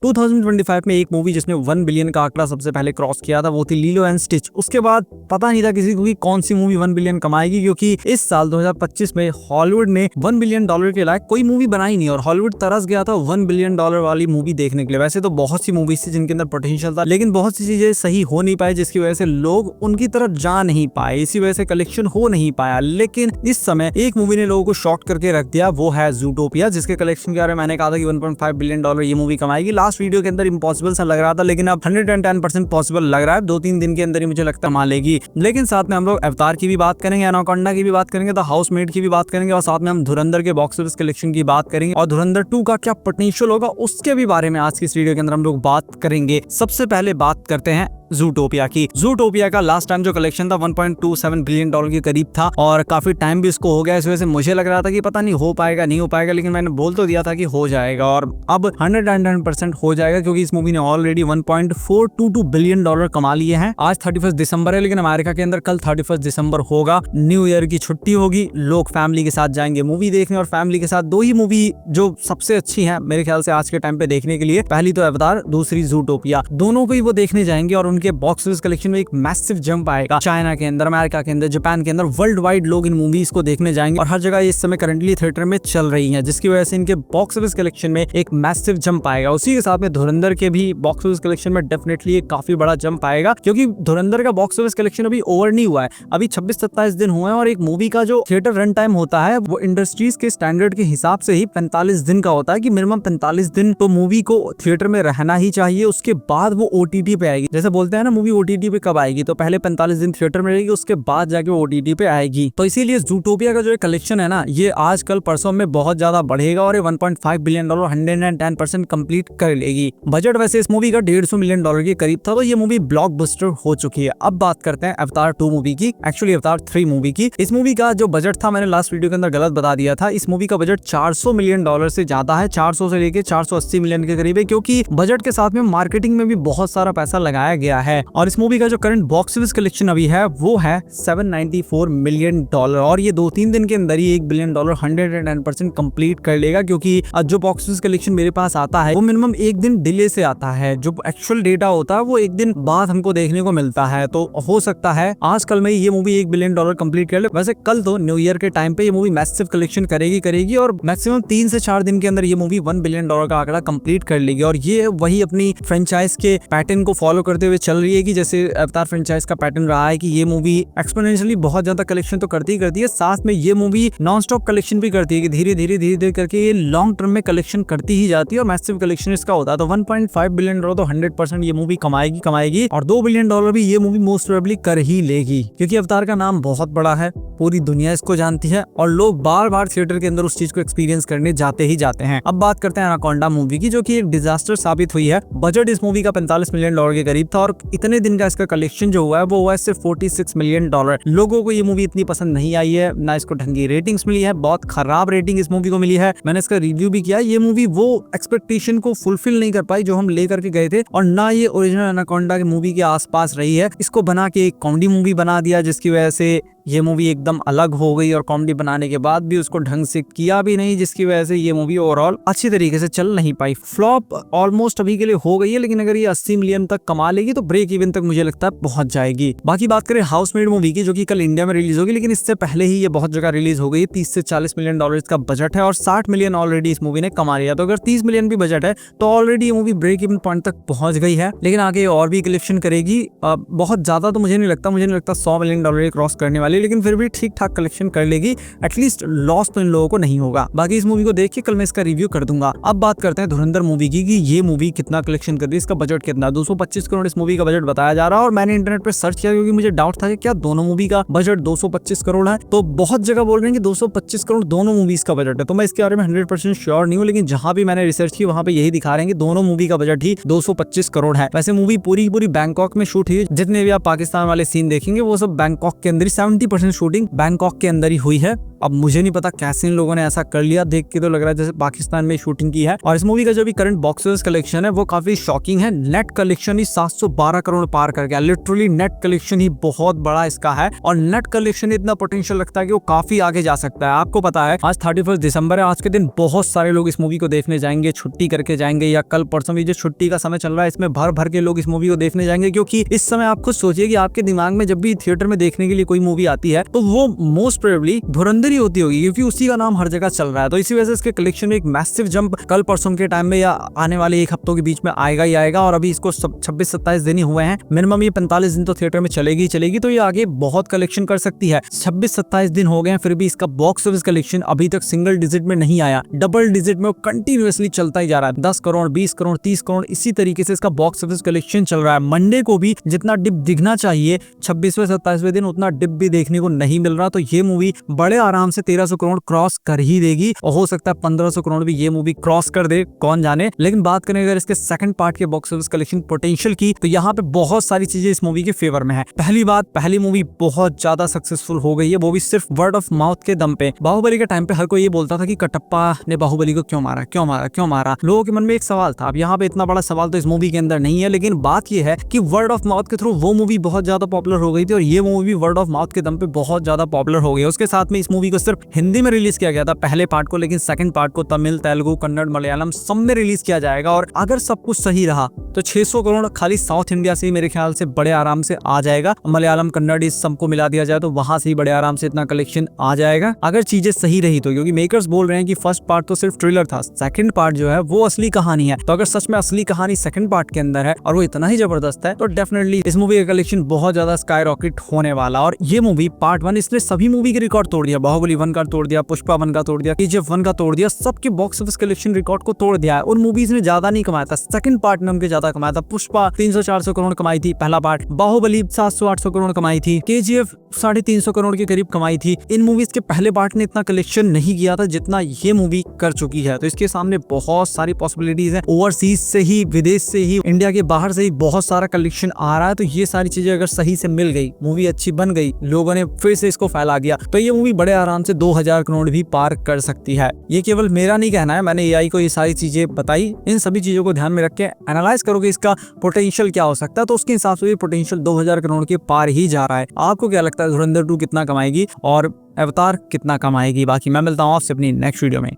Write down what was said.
2025 में एक मूवी जिसने 1 बिलियन का आंकड़ा सबसे पहले क्रॉस किया था वो थी लीलो एंड स्टिच। उसके बाद पता नहीं था किसी को कि कौन सी मूवी 1 बिलियन कमाएगी, क्योंकि इस साल 2025 में हॉलीवुड ने $1 बिलियन के लायक कोई मूवी बनाई नहीं और हॉलीवुड तरस गया था $1 बिलियन वाली मूवी देखने के लिए। वैसे तो बहुत सी मूवीज थी जिनके अंदर पोटेंशियल था, लेकिन बहुत सी चीजें सही हो नहीं पाई जिसकी वजह से लोग उनकी तरफ जा नहीं पाए, इसी वजह से कलेक्शन हो नहीं पाया। लेकिन इस समय एक मूवी ने लोगों को शॉक करके रख दिया, वो है ज़ूटोपिया, जिसके कलेक्शन के बारे में मैंने कहा था कि $1.5 बिलियन ये मूवी कमाएगी। लास्ट वीडियो के अंदर इम्पॉसिबल सा लग रहा था, लेकिन अब 110% पॉसिबल लग रहा है। 2-3 दिन के अंदर ही मुझे लगता है कमा लेगी। लेकिन साथ में हम लोग अवतार की भी बात करेंगे, एनाकोंडा की भी बात करेंगे, द हाउसमेट की भी बात करेंगे और साथ में हम धुरंधर के बॉक्स ऑफिस कलेक्शन की बात करेंगे और धुरंधर 2 का क्या पोटेंशियल होगा उसके भी बारे में आज की इस वीडियो के अंदर हम लोग बात करेंगे। सबसे पहले बात करते हैं ज़ूटोपिया की। ज़ूटोपिया का लास्ट टाइम जो कलेक्शन था 1.27 बिलियन डॉलर के करीब था और काफी टाइम भी इसको हो गया। इस वजह से मुझे लग रहा था कि पता नहीं हो पाएगा नहीं हो पाएगा, लेकिन मैंने बोल तो दिया था कि हो जाएगा और अब 110% हो जाएगा, क्योंकि इस मूवी ने ऑलरेडी 1.422 बिलियन डॉलर कमा लिए हैं। आज 31 दिसंबर है, लेकिन अमेरिका के अंदर कल 31 दिसंबर होगा, न्यू ईयर की छुट्टी होगी, लोग फैमिली के साथ जाएंगे मूवी देखने और फैमिली के साथ दो ही मूवी जो सबसे अच्छी है मेरे ख्याल से आज के टाइम पे देखने के लिए, पहली तो अवतार, दूसरी ज़ूटोपिया। दोनों को ही वो देखने जाएंगे और उनके बॉक्स ऑफिस कलेक्शन में एक मैसिव जंप आएगा। चाइना के अंदर, अमेरिका के अंदर, जापान के अंदर, वर्ल्ड वाइड लोग इन मूवीज को देखने जाएंगे और हर जगह इस समय करंटली थिएटर में चल रही हैं, जिसकी वजह से इनके बॉक्स ऑफिस कलेक्शन में एक मैसिव जंप आएगा। उसी के साथ में धुरंधर के भी बॉक्स ऑफिस कलेक्शन में डेफिनेटली एक काफी बड़ा जंप आएगा, क्योंकि धुरंधर का बॉक्स ऑफिस कलेक्शन अभी ओवर नहीं हुआ है, अभी 26-27 दिन हुए हैं और एक मूवी का जो थिएटर रन टाइम होता है वो इंडस्ट्रीज के स्टैंडर्ड के हिसाब से ही 45 दिन का होता है, कि मिनिमम 45 दिन तो मूवी को थिएटर में रहना ही चाहिए, उसके बाद वो ओटीटी पे आएगी। जैसे बोलते हैं ना मूवी ओटीटी पे कब आएगी, तो पहले 45 दिन थिएटर में रहेगी, उसके बाद जाके वो ओटीटी पे आएगी। तो इसीलिए ज़ूटोपिया का जो कलेक्शन है ना, ये आज कल परसों में बहुत ज्यादा बढ़ेगा और ये 1.5 बिलियन डॉलर 110% कंप्लीट कर लेगी। बजट वैसे इस मूवी का $150 मिलियन के करीब था, तो ये मूवी ब्लॉकबस्टर हो चुकी है। अब बात करते हैं अवतार 2 मूवी की, एक्चुअली अवतार 3 मूवी की। इस मूवी का जो बजट था, मैंने लास्ट वीडियो के अंदर गलत बता दिया था, इस मूवी का बजट $400 मिलियन से ज्यादा है, 400 से लेके 480 मिलियन के करीब है, क्योंकि बजट के साथ में मार्केटिंग में भी बहुत सारा पैसा लगाया गया है। और इस मूवी का जो करंट बॉक्स ऑफिस कलेक्शन अभी है वो है $794 मिलियन और ये 2-3 दिन के अंदर ही $1 बिलियन 110% कंप्लीट कर लेगा, क्योंकि जो बॉक्स ऑफिस कलेक्शन मेरे पास आता है वो मिनिमम एक दिन डिले से आता है, जो एक्चुअल डेटा होता है वो एक दिन बाद हमको देखने को मिलता है। तो हो सकता है आज कल में ये मूवी $1 बिलियन कंप्लीट कर ले। वैसे कल तो न्यू ईयर के टाइम पे ये मूवी मैसिव कलेक्शन करेगी और मैक्सिमम 3 से 4 दिन के अंदर ये मूवी $1 बिलियन का आंकड़ा कंप्लीट कर लेगी। और ये वही अपनी फ्रेंचाइज के पैटर्न को फॉलो करते हुए चल रही है, कि जैसे अवतार फ्रेंचाइज का पैटर्न रहा है कि ये मूवी एक्सपोनेंशियली बहुत ज्यादा कलेक्शन तो करती है, साथ में ये मूवी नॉन स्टॉप कलेक्शन भी करती है, कि धीरे धीरे करके ये लॉन्ग टर्म में कलेक्शन करती ही जाती है और मैसिव कलेक्शन इसका होता है। तो 1.5 बिलियन तो 100% ये मूवी कमाएगी और $2 बिलियन भी ये मूवी मोस्ट प्रोबेबली कर ही लेगी, क्योंकि अवतार का नाम बहुत बड़ा है, पूरी दुनिया इसको जानती है और लोग बार बार थिएटर के अंदर उस चीज को एक्सपीरियंस करने जाते ही जाते हैं। अब बात करते हैं एनाकोंडा मूवी की, जो कि एक डिजास्टर साबित हुई है। बजट इस मूवी का $45 मिलियन के करीब था और इतने दिन का इसका कलेक्शन जो हुआ है वो हुआ है सिर्फ $46 मिलियन। लोगों को ये मूवी इतनी पसंद नहीं आई है, ना इसको ढंगी रेटिंग्स मिली है, बहुत खराब रेटिंग इस मूवी को मिली है। मैंने इसका रिव्यू भी किया, ये मूवी वो एक्सपेक्टेशन को फुलफिल नहीं कर पाई जो हम लेकर के गए थे और ना ये ओरिजिनल एनाकोंडा की मूवी के आसपास रही है। इसको बना के एक कॉमेडी मूवी बना दिया, जिसकी वजह से ये मूवी एकदम अलग हो गई और कॉमेडी बनाने के बाद भी उसको ढंग से किया भी नहीं, जिसकी वजह से ये मूवी ओवरऑल अच्छी तरीके से चल नहीं पाई। फ्लॉप ऑलमोस्ट अभी के लिए हो गई है, लेकिन अगर ये 80 मिलियन तक कमा लेगी तो ब्रेक इवन तक मुझे लगता है पहुंच जाएगी। बाकी बात करें हाउसमेट मूवी की, जो कि कल इंडिया में रिलीज होगी, लेकिन इससे पहले ही ये बहुत जगह रिलीज हो गई। 30 से 40 मिलियन डॉलर इसका बजट है और 60 मिलियन ऑलरेडी इस मूवी ने कमा लिया। तो अगर 30 मिलियन भी बजट है तो ऑलरेडी ये मूवी ब्रेक इवन पॉइंट तक पहुंच गई है, लेकिन आगे और भी कलेक्शन करेगी। बहुत ज्यादा तो मुझे नहीं लगता $100 मिलियन क्रॉस करने वाली, लेकिन फिर भी ठीक ठाक कलेक्शन कर लेगी। एटलीस्ट लॉस तो इन लोगों को नहीं होगा। बाकी इस मूवी को देख के कल मैं इसका रिव्यू कर दूंगा। अब बात करते हैं धुरंधर मूवी की, कि ये मूवी कितना कलेक्शन कर रही है, इसका बजट कितना। 225 करोड़ इस मूवी का बजट बताया जा रहा है और मैंने इंटरनेट पे सर्च किया, क्योंकि मुझे डाउट था कि क्या दोनों मूवी का बजट 225 करोड़ है। तो बहुत जगह बोल रहे हैं कि 225 करोड़ दोनों मूवीज का बजट है, तो मैं इसके बारे में 100% श्योर नहीं हूँ, लेकिन जहां भी मैंने रिसर्च की वहां पे यही दिखा रहे हैं कि दोनों मूवी का बजट ही 225 करोड़ है। वैसे मूवी पूरी बैंकॉक में शूट हुई, जितने भी आप पाकिस्तान वाले सीन देखेंगे वो सब बैंकॉक के अंदर ही, 70% शूटिंग बैंकॉक के अंदर ही हुई है। अब मुझे नहीं पता कैसे इन लोगों ने ऐसा कर लिया, देख के तो लग रहा है जैसे पाकिस्तान में शूटिंग की है। और इस मूवी का जो भी करंट बॉक्स ऑफिस कलेक्शन है वो काफी शॉकिंग है। नेट कलेक्शन ही 712 करोड़ पार कर गया। लिटरली नेट कलेक्शन ही बहुत बड़ा इसका है और नेट कलेक्शन इतना पोटेंशियल रखता है कि वो काफी आगे जा सकता है। आपको पता है आज 31 दिसंबर है, आज के दिन बहुत सारे लोग इस मूवी को देखने जाएंगे, छुट्टी करके जाएंगे या कल परसों भी जो छुट्टी का समय चल रहा है इसमें भर भर के लोग इस मूवी को देखने जाएंगे। क्योंकि इस समय आप खुद सोचिए कि आपके दिमाग में जब भी थिएटर में देखने के लिए कोई मूवी आती है तो वो मोस्ट प्रोबेबली धुरंधर ही होती होगी, क्योंकि उसी का नाम हर जगह चल रहा है। तो इसी वजह से इसके कलेक्शन में एक मैसिव जंप कल परसों के टाइम में या आने वाले एक हफ्तों के बीच में आएगा ही आएगा। और अभी इसको 26-27 दिन ही हुए हैं, मिनिमम ये 45 दिन तो थिएटर में चलेगी, तो ये आगे बहुत कलेक्शन कर सकती है। 26-27 दिन हो गए हैं फिर भी इसका बॉक्स ऑफिस कलेक्शन अभी तक सिंगल डिजिट में नहीं आया, डबल डिजिट में वो कंटिन्यूअसली चलता ही जा रहा है। 10 करोड़, 20 करोड़, 30 करोड़, इसी तरीके से इसका बॉक्स ऑफिस कलेक्शन चल रहा है। मंडे को भी जितना डिप दिखना चाहिए 26वें-27वें दिन उतना डिप भी देखने को नहीं मिल रहा। तो ये मूवी बड़े आराम से 1300 करोड़ क्रॉस कर ही देगी और हो सकता है 1500 करोड़ भी ये मूवी क्रॉस कर दे, कौन जाने। लेकिन बात करें अगर इसके सेकंड पार्ट के बॉक्स ऑफिस कलेक्शन पोटेंशियल की, तो यहाँ पे बहुत सारी चीजें इस मूवी के फेवर में है। पहली बात, पहली मूवी बहुत ज्यादा सक्सेसफुल हो गई है, वो भी सिर्फ वर्ड ऑफ माउथ के दम पे। बाहुबली के टाइम पे हर कोई ये बोलता था कि कटप्पा ने बाहुबली को क्यों मारा, क्यों मारा, क्यों मारा, लोगों के मन में एक सवाल था। अब यहाँ पे इतना बड़ा सवाल तो इस मूवी के अंदर नहीं है, लेकिन बात ये है कि वर्ड ऑफ माउथ के थ्रू वो मूवी बहुत ज्यादा पॉपुलर हो गई थी और ये मूवी भी वर्ड ऑफ माउथ के दम पे बहुत ज्यादा पॉपुलर हो गई। उसके साथ में इस मूवी को सिर्फ हिंदी में रिलीज किया गया था पहले पार्ट को, लेकिन सेकंड पार्ट को तमिल, तेलुगु, कन्नड़, मलयालम सब में रिलीज किया जाएगा। और अगर सब कुछ सही रहा तो 600 करोड़ खाली साउथ इंडिया से ही मेरे ख्याल से बड़े आराम से आ जाएगा। मलयालम, कन्नड़ इस सबको मिला दिया जाए तो वहां से ही बड़े आराम से इतना कलेक्शन आ जाएगा अगर चीजें सही रही तो। क्योंकि मेकर्स बोल रहे हैं कि फर्स्ट पार्ट तो सिर्फ ट्रेलर था, सेकंड पार्ट जो है वो असली कहानी है। तो अगर सच में असली कहानी सेकंड पार्ट के अंदर है और वो इतना ही जबरदस्त है तो डेफिनेटली इस मूवी का कलेक्शन बहुत ज्यादा स्काई रॉकेट होने वाला। और ये मूवी पार्ट 1 इसने सभी मूवी के रिकॉर्ड तोड़ दिया। बाहुबली 1 का तोड़ दिया, पुष्पा 1 का तोड़ दिया, KGF 1 का तोड़ दिया, सबके बॉक्स ऑफिस कलेक्शन रिकॉर्ड को तोड़ दिया है। उन मूवीज ने ज्यादा नहीं कमाया था, सेकंड पार्ट ने उनके ज्यादा कमाया था। पुष्पा 300-400 करोड़ कमाई थी पहला पार्ट, बाहुबली 700-800 करोड़ कमाई थी, KGF 350 करोड़ के करीब कमाई थी। इन मूवीज के पहले पार्ट ने इतना कलेक्शन नहीं किया था जितना ये मूवी कर चुकी है। तो इसके सामने बहुत सारी पॉसिबिलिटीज है, ओवरसीज से ही, विदेश से ही, इंडिया के बाहर से ही बहुत सारा कलेक्शन आ रहा है। तो ये सारी चीजें अगर सही से मिल गई, मूवी अच्छी बन गई, लोगों ने फिर से इसको फैला दिया, तो ये मूवी बड़े आराम से 2000 करोड़ भी पार कर सकती है। ये केवल मेरा नहीं कहना है, मैंने AI को ये सारी चीजें बताई। इन सभी चीजों को ध्यान में रख के एनालाइज करोगे इसका पोटेंशियल क्या हो सकता है तो उसके हिसाब से पोटेंशियल 2000 करोड़ के पार ही जा रहा है। आपको क्या लगता है धुरंधर 2 कितना कमाएगी और अवतार कितना कमाएगी? बाकी मैं मिलता हूँ आपसे अपनी नेक्स्ट वीडियो में।